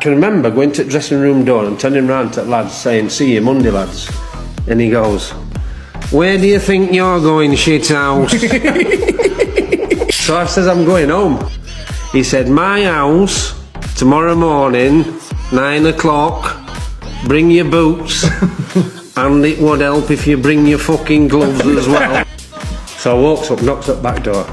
can remember going to the dressing room door and turning round to the lads saying, see you Monday, lads. And he goes, where do you think you're going, shithouse? So I says, I'm going home. He said, my house, tomorrow morning, 9 o'clock, bring your boots, and it would help if you bring your fucking gloves as well. So I walks up, knocks at the back door,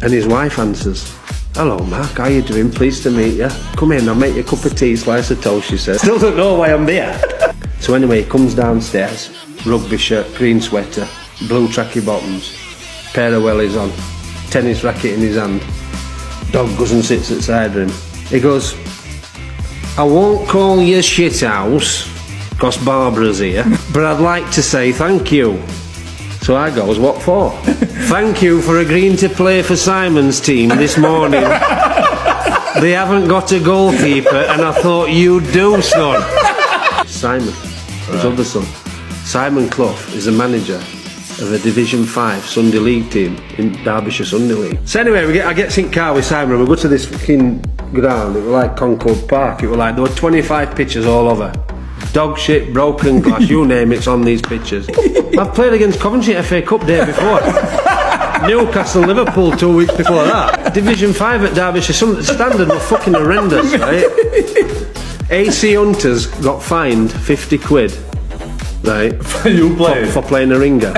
and his wife answers. Hello Mark, how you doing? Pleased to meet you. Come in, I'll make you a cup of tea, slice of toast, she says. Still don't know why I'm there. So anyway, he comes downstairs, rugby shirt, green sweater, blue tracky bottoms, pair of wellies on, tennis racket in his hand. Dog goes and sits at the side of him. He goes, I won't call you shithouse, cause Barbara's here, but I'd like to say thank you. So I goes, what for? Thank you for agreeing to play for Simon's team this morning. They haven't got a goalkeeper and I thought you'd do, son. Simon, his other son. Simon Clough is the manager of a Division 5 Sunday League team in Derbyshire Sunday League. So anyway, I get in car with Simon and we go to this fucking ground. It was like Concord Park. It was like, there were 25 pitches all over. Dog shit, broken glass, you name it's on these pitches. I've played against Coventry at FA Cup day before. Newcastle, Liverpool 2 weeks before that. Division 5 at Derbyshire Standard were fucking horrendous, right? AC Hunters got fined 50 quid, right? For playing a ringer.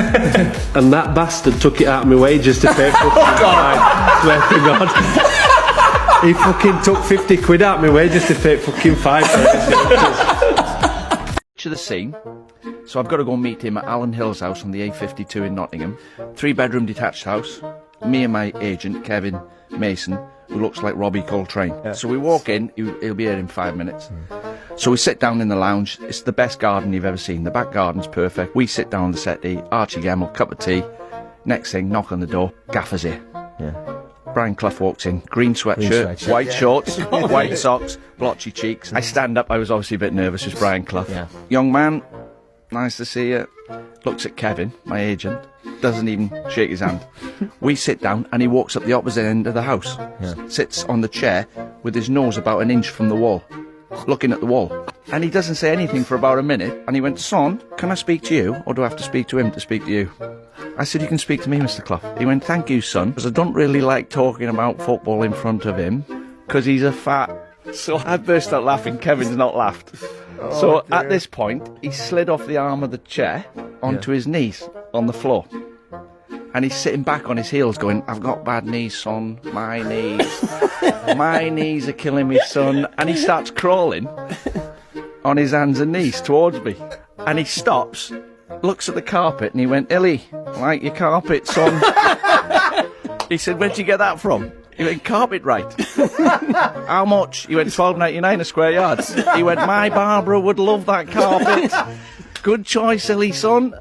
And that bastard took it out of my wages to pay fucking fine. Swear to God. He fucking took 50 quid out of my wages to pay fucking fine for AC Hunters. To the scene, so I've got to go and meet him at Alan Hill's house on the A52 in Nottingham. 3-bedroom detached house. Me and my agent Kevin Mason, who looks like Robbie Coltrane. Yeah. So we walk in, he'll be here in 5 minutes. So we sit down in the lounge. It's the best garden you've ever seen. The back garden's perfect. We sit down on the settee, Archie Gemmell, cup of tea. Next thing, knock on the door, Gaffer's here. Yeah. Brian Clough walks in, green sweatshirt, white shorts, white socks, blotchy cheeks. I stand up, I was obviously a bit nervous, it's Brian Clough. Yeah. Young man, nice to see you. Looks at Kevin, my agent, doesn't even shake his hand. We sit down and he walks up the opposite end of the house. Yeah. Sits on the chair with his nose about an inch from the wall, looking at the wall. And he doesn't say anything for about a minute, and he went, son, can I speak to you, or do I have to speak to him to speak to you? I said, you can speak to me, Mr. Clough. He went, thank you, son, because I don't really like talking about football in front of him, because he's a fat... So I burst out laughing. Kevin's not laughed. So dear. At this point, he slid off the arm of the chair onto his knees on the floor. And he's sitting back on his heels going, I've got bad knees, son, my knees. My knees are killing me, son. And he starts crawling on his hands and knees towards me. And he stops, looks at the carpet, and he went, Illy, like your carpet, son. He said, where'd you get that from? He went, carpet right. How much? He went, $12.99 a square yard. He went, my Barbara would love that carpet. Good choice, Illy, son.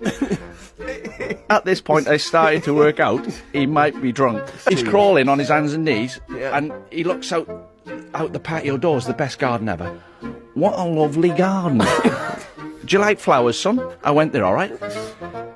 At this point, I started to work out he might be drunk. He's crawling on his hands and knees, and he looks out the patio doors, the best garden ever. What a lovely garden. Do you like flowers, son? I went there, all right.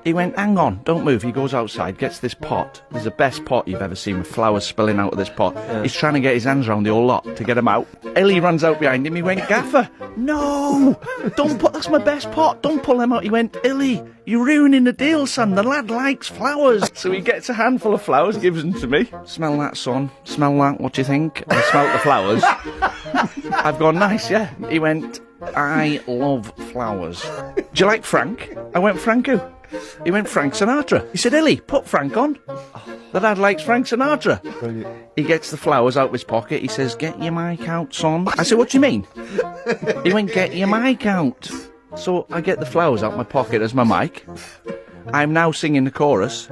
He went, hang on, don't move. He goes outside, gets this pot. There's the best pot you've ever seen with flowers spilling out of this pot. Yeah. He's trying to get his hands around the whole lot to get them out. Ellie runs out behind him. He went, Gaffer, no, that's my best pot. Don't pull them out. He went, Ellie, you're ruining the deal, son. The lad likes flowers. So he gets a handful of flowers, gives them to me. Smell that, son. Smell that. What do you think? I smelt the flowers. I've gone, nice, yeah. He went, I love flowers. Do you like Frank? I went, Frank who? He went, Frank Sinatra. He said, Ellie, put Frank on. The lad likes Frank Sinatra. Brilliant. He gets the flowers out of his pocket. He says, get your mic out, son. I said, what do you mean? He went, get your mic out. So I get the flowers out of my pocket as my mic. I'm now singing the chorus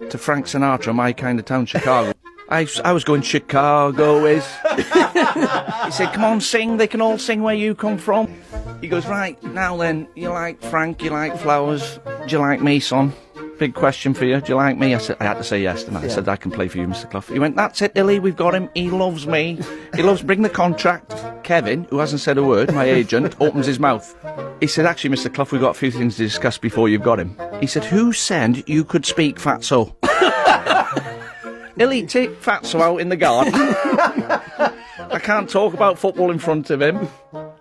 to Frank Sinatra, My Kind of Town, Chicago. I was going, Chicago is... He said, come on, sing. They can all sing where you come from. He goes, right, now then, you like Frank, you like flowers. Do you like me, son? Big question for you. Do you like me? I had to say yes, and I said, I can play for you, Mr. Clough. He went, that's it, Illy, we've got him. He loves me. He loves, bring the contract. Kevin, who hasn't said a word, my agent, opens his mouth. He said, actually, Mr. Clough, we've got a few things to discuss before you've got him. He said, who said you could speak fatso? Illy, take fatso out in the garden. I can't talk about football in front of him.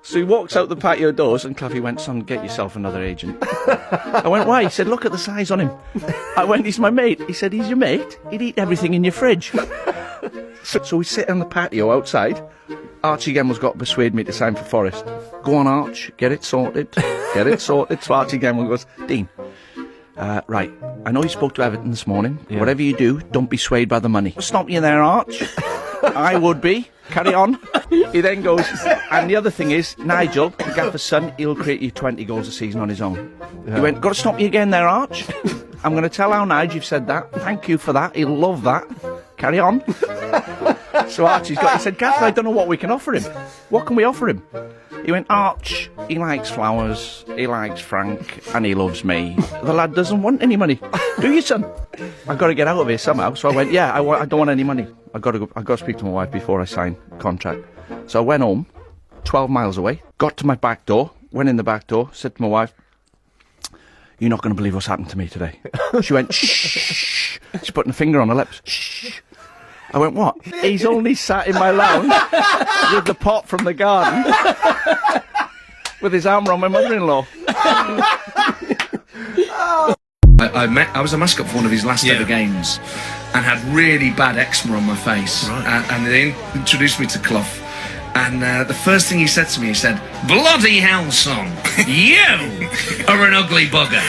So he walks out the patio doors and Cloughy went, son, get yourself another agent. I went, why? He said, look at the size on him. I went, he's my mate. He said, he's your mate? He'd eat everything in your fridge. So we sit on the patio outside. Archie Gemmell's got to persuade me to sign for Forest. Go on, Arch, get it sorted. Get it sorted. So Archie Gemmell goes, Dean, right, I know you spoke to Everton this morning. Yeah. Whatever you do, don't be swayed by the money. Stop you there, Arch. I would be. Carry on. He then goes, and the other thing is, Nigel, the gaffer's son, he'll create you 20 goals a season on his own. Yeah. He went, got to stop you again there, Arch. I'm going to tell how Nigel you've said that. Thank you for that. He'll love that. Carry on. So Archie's got, he said, Gaffer, I don't know what we can offer him. What can we offer him? He went, Arch, he likes flowers, he likes Frank, and he loves me. The lad doesn't want any money. Do you, son? I've got to get out of here somehow. So I went, yeah, I don't want any money. I've got to speak to my wife before I sign contract. So I went home, 12 miles away, got to my back door, went in the back door, said to my wife, you're not going to believe what's happened to me today. She went, shh. She's putting a finger on her lips. Shh. I went, what? He's only sat in my lounge with the pot from the garden with his arm around my mother-in-law. I was a mascot for one of his last ever games and had really bad eczema on my face. Right. And they introduced me to Clough. And the first thing he said to me, he said, bloody hell, son, you are an ugly bugger.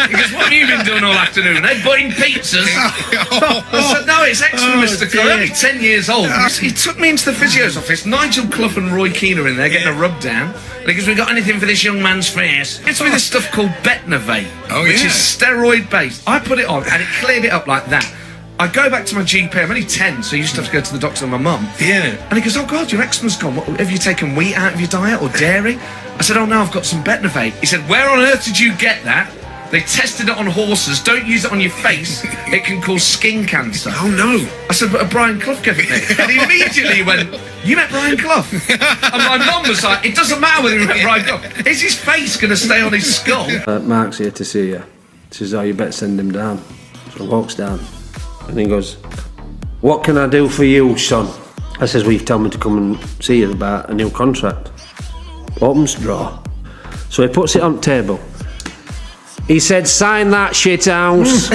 He goes, what have you been doing all afternoon? Headbutting pizzas? I said, no, it's eczema, Mr. Clough. I'm only 10 years old. He took me into the physio's office. Nigel Clough and Roy Keane are in there getting a rub down. And he goes, we got anything for this young man's face? He gets me this stuff called Betnovate, which is steroid-based. I put it on and it cleared it up like that. I go back to my GP, I'm only 10, so I used to have to go to the doctor with my mum. Yeah. And he goes, oh God, your eczema's gone. What, have you taken wheat out of your diet or dairy? I said, oh no, I've got some Betnovate. He said, where on earth did you get that? They tested it on horses. Don't use it on your face. It can cause skin cancer. Oh no. I said, but Brian Clough gave it me. And he immediately went, you met Brian Clough? And my mum was like, it doesn't matter whether you met Brian Clough. Is his face going to stay on his skull? Mark's here to see you. He says, oh, you better send him down. So he walks down. And he goes, what can I do for you, son? I says, well, you've told me to come and see you about a new contract. Opens drawer. So he puts it on the table. He said, sign that shit house.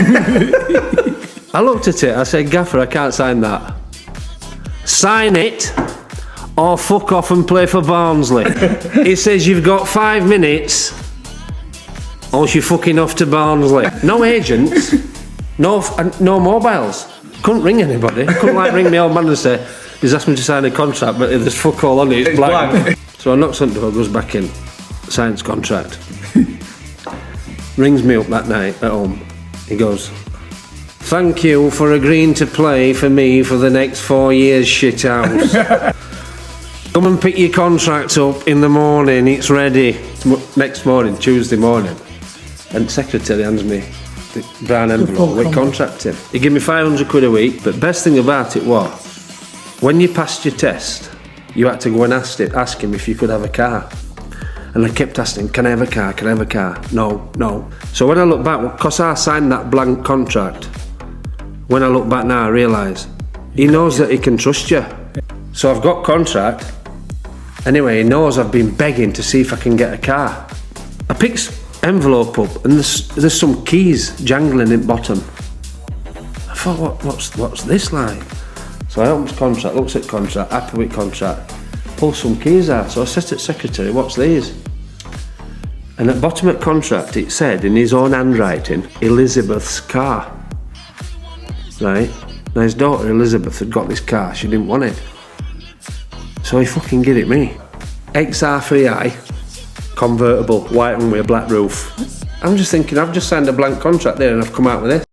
I looked at it, I said, Gaffer, I can't sign that. Sign it, or fuck off and play for Barnsley. He says, you've got 5 minutes, or you're fucking off to Barnsley. No agents. No mobiles. Couldn't ring anybody. Couldn't ring my old man and say, he's asked me to sign a contract, but there's fuck all on it, it's blank. So I knocks on the door, goes back in, signs contract. Rings me up that night at home. He goes, thank you for agreeing to play for me for the next 4 years, shithouse. Come and pick your contract up in the morning, it's ready. Next morning, Tuesday morning. And the secretary hands me the brown envelope with contract in. He gave me 500 quid a week, but best thing about it was, when you passed your test, you had to go and ask him if you could have a car. And I kept asking, can I have a car, can I have a car? No, no. So when I look back, because I signed that blank contract, when I look back now I realise, he knows that he can trust you. So I've got contract, anyway, he knows I've been begging to see if I can get a car. I picked envelope up and there's some keys jangling in bottom. I thought, what's this like? So I opens contract, looks at contract, happy with contract, pull some keys out. So I said to the secretary, what's these? And at the bottom of the contract it said in his own handwriting, Elizabeth's car. Right? Now his daughter Elizabeth had got this car, she didn't want it. So he fucking gave it me. XR3i, convertible, white one with a black roof. I'm just thinking, I've just signed a blank contract there and I've come out with this.